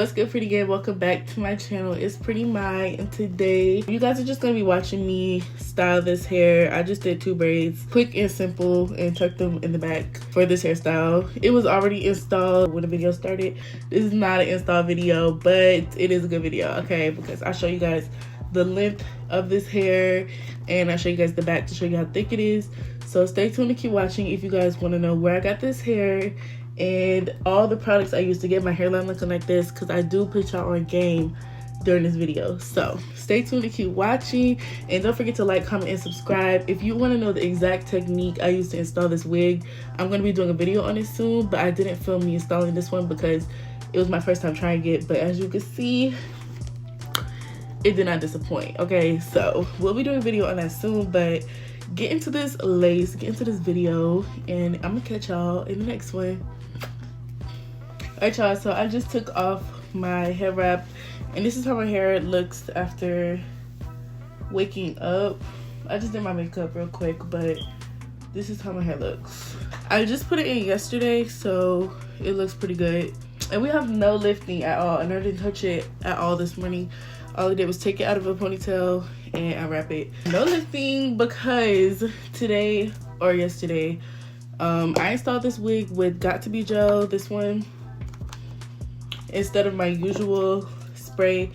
What's good, pretty gang? Welcome back to my channel. It's Pretty My, and today you guys are just gonna be watching me style this hair. I just did 2 braids, quick and simple, and tucked them in the back for this hairstyle. It was already installed when the video started. This is not an install video, but it is a good video, okay? Because I show you guys the length of this hair and I show you guys the back to show you how thick it is. So stay tuned to keep watching if you guys want to know where I got this hair and all the products I used to get my hairline looking like this, because I do put y'all on game during this video. So stay tuned to keep watching, and don't forget to like, comment, and subscribe. If you want to know the exact technique I used to install this wig, I'm going to be doing a video on it soon, but I didn't film me installing this one because it was my first time trying it. But as you can see, it did not disappoint. Okay, so we'll be doing a video on that soon, but get into this lace, get into this video, and I'm gonna catch y'all in the next one. Alright y'all, so I just took off my hair wrap, and this is how my hair looks after waking up. I just did my makeup real quick, but this is how my hair looks. I just put it in yesterday, so it looks pretty good. And we have no lifting at all, and I didn't touch it at all this morning. All I did was take it out of a ponytail and I wrap it. No lifting because today or yesterday, I installed this wig with Got To Be Gel, this one, instead of my usual spray,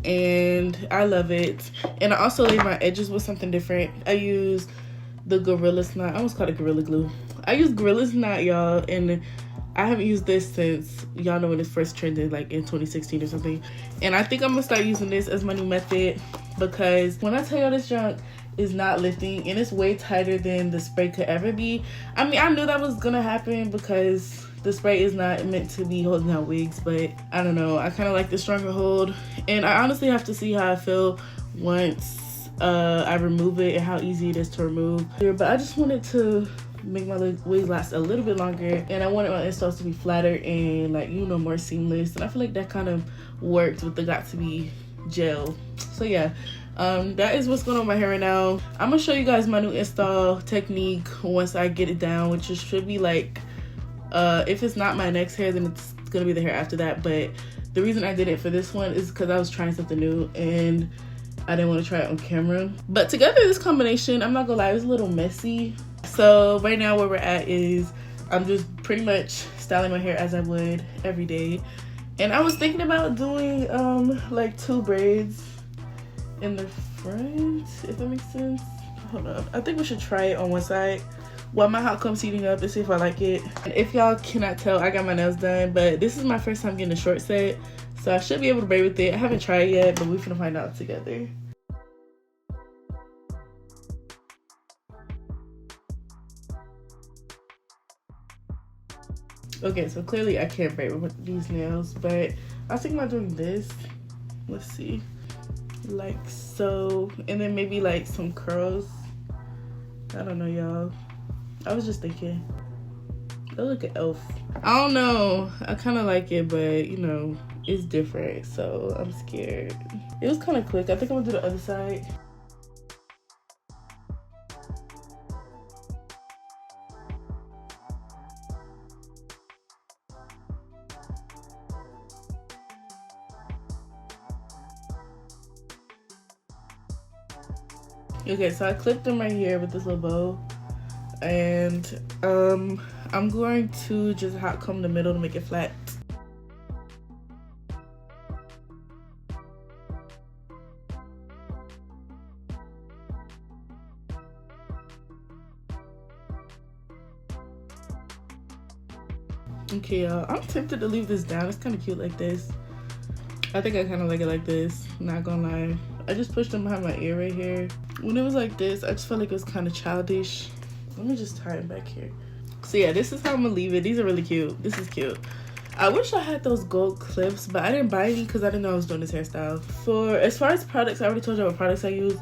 and I love it. And I also laid my edges with something different. I used the Gorilla Snot. I almost called it Gorilla Glue. I used Gorilla Snot, y'all, and I haven't used this since, y'all know, when it first trended, like in 2016 or something. And I think I'm gonna start using this as my new method, because when I tell y'all this junk is not lifting and it's way tighter than the spray could ever be. I mean, I knew that was gonna happen because the spray is not meant to be holding out wigs, but I don't know, I kind of like the stronger hold, and I honestly have to see how I feel once I remove it and how easy it is to remove. But I just wanted to make my wigs last a little bit longer, and I wanted my installs to be flatter and, like, you know, more seamless, and I feel like that kind of worked with the Got To Be Gel. So yeah, that is what's going on with my hair right now. I'm gonna show you guys my new install technique once I get it down, which should be like, if it's not my next hair, then it's gonna be the hair after that. But the reason I did it for this one is because I was trying something new and I didn't want to try it on camera. But together, this combination, I'm not gonna lie, it was a little messy. So right now where we're at is I'm just pretty much styling my hair as I would every day. And I was thinking about doing like 2 braids in the front, if that makes sense. Hold up, I think we should try it on one side while my hot comes heating up and see if I like it. And if y'all cannot tell, I got my nails done, but this is my first time getting a short set, so I should be able to braid with it. I haven't tried it yet, but we're gonna find out together. Okay, so clearly I can't braid with these nails, but I was thinking about doing this. Let's see, like so, and then maybe like some curls. I don't know, y'all. I was just thinking, I look like an elf. I don't know, I kind of like it, but you know, it's different, so I'm scared. It was kind of quick. I think I'm gonna do the other side. Okay, so I clipped them right here with this little bow, and I'm going to just hot comb the middle to make it flat. Okay, y'all, I'm tempted to leave this down. It's kind of cute like this. I think I kind of like it like this, not gonna lie. I just pushed them behind my ear right here. When it was like this, I just felt like it was kind of childish. Let me just tie it back here. So yeah, this is how I'm gonna leave it. These are really cute. This is cute. I wish I had those gold clips, but I didn't buy any because I didn't know I was doing this hairstyle. As far as products, I already told you what products I use,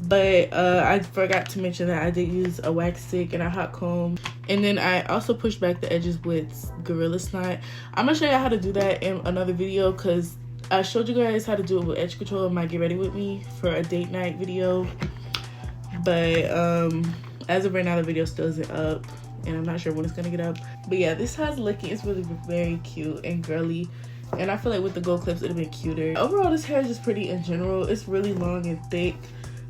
but I forgot to mention that I did use a wax stick and a hot comb, and then I also pushed back the edges with Gorilla Snot. I'm gonna show you how to do that in another video, because I showed you guys how to do it with edge control in my Get Ready With Me for a date night video, but as of right now the video still isn't up, and I'm not sure when it's gonna get up. But yeah, this has looking, it's really very cute and girly, And I feel like with the gold clips, it'd have been cuter. Overall, this hair is just pretty in general. It's really long and thick.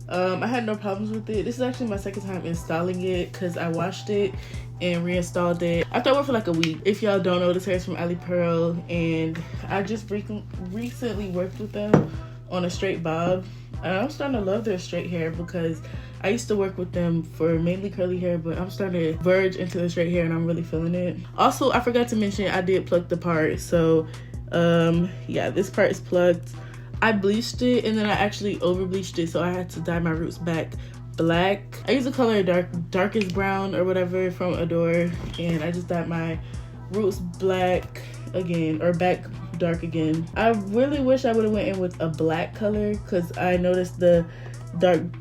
I had no problems with it. This is actually my second time installing it because I washed it and reinstalled it after I went for like a week. If y'all don't know, this hair is from Alipearl, and I just recently worked with them on a straight bob. And I'm starting to love their straight hair because I used to work with them for mainly curly hair, but I'm starting to verge into the straight hair and I'm really feeling it. Also, I forgot to mention I did pluck the part. So yeah, this part is plucked. I bleached it and then I actually over bleached it, so I had to dye my roots back black. I used the color darkest brown or whatever from Adore, and I just dyed my roots black again, or back dark again. I really wish I would have went in with a black color because I noticed the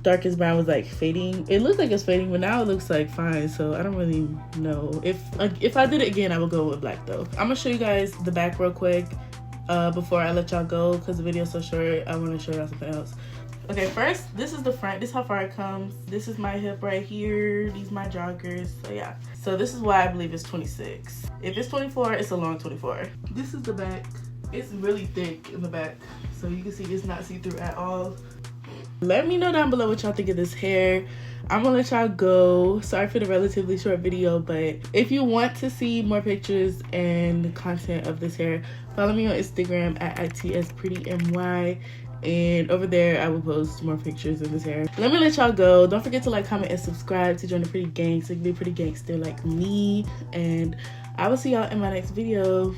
darkest brown was like fading. It looked like it's fading, but now it looks like fine, so I don't really know. If I did it again, I would go with black though. I'm gonna show you guys the back real quick before I let y'all go because the video's so short. I want to show y'all something else. Okay, first, this is the front. This is how far it comes. This is my hip right here. These my joggers. So yeah. So this is why I believe it's 26. If it's 24, it's a long 24. This is the back. It's really thick in the back, so you can see it's not see-through at all. Let me know down below what y'all think of this hair. I'm gonna let y'all go. Sorry for the relatively short video, but if you want to see more pictures and content of this hair, follow me on Instagram at @ITSPrettyMY, and over there I will post more pictures of this hair. Let me let y'all go. Don't forget to like, comment, and subscribe to join the pretty gang so you can be a pretty gangster like me, and I will see y'all in my next video.